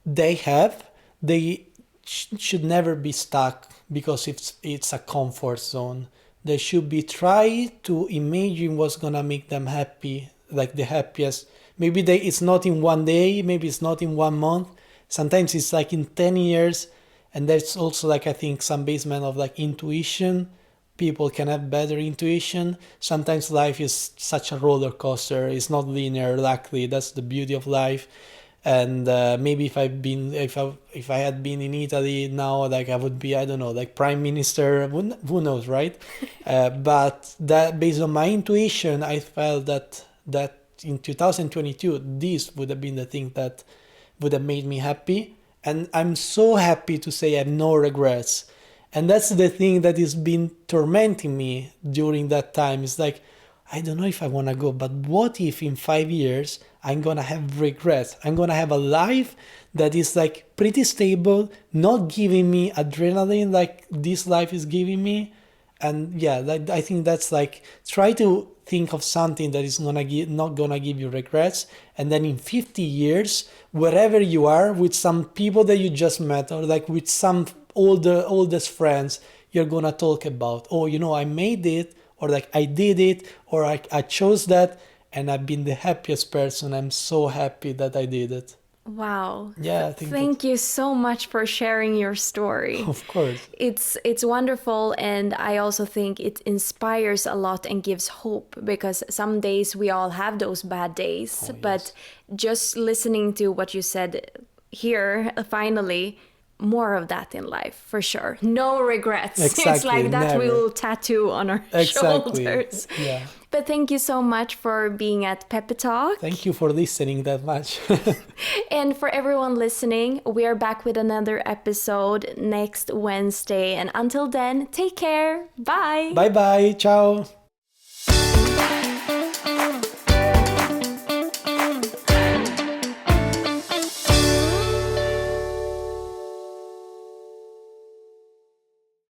they have, they should never be stuck because it's a comfort zone. They should be try to imagine what's gonna make them happy, like the happiest. Maybe it's not in one day, maybe it's not in 1 month. Sometimes it's like in 10 years. And that's also like, I think, some basement of like intuition. People can have better intuition. Sometimes life is such a roller coaster. It's not linear, luckily. That's the beauty of life. And maybe if I had been in Italy now, like I would be, I don't know, like prime minister, who knows, right? But that based on my intuition, I felt that in 2022, this would have been the thing that would have made me happy. And I'm so happy to say I have no regrets. And that's the thing that has been tormenting me during that time. It's like, I don't know if I want to go, but what if in 5 years I'm going to have regrets? I'm going to have a life that is like pretty stable, not giving me adrenaline like this life is giving me. And yeah, I think that's like, try to think of something that is not gonna give you regrets, and then in 50 years, wherever you are, with some people that you just met, or like with some oldest friends, you're gonna talk about, I made it, or like I did it, or I chose that, and I've been the happiest person. I'm so happy that I did it. Wow. Yeah, I think Thank you so much for sharing your story. of course. It's wonderful, and I also think it inspires a lot and gives hope, because some days we all have those bad days, but just listening to what you said here, finally, more of that in life for sure. No regrets. It's Exactly, like that never. we'll tattoo on our Exactly. shoulders. Yeah. But thank you so much for being at PeppeTalk. Thank you for listening that much. And for everyone listening, we are back with another episode next Wednesday. And until then, take care. Bye. Bye bye. Ciao.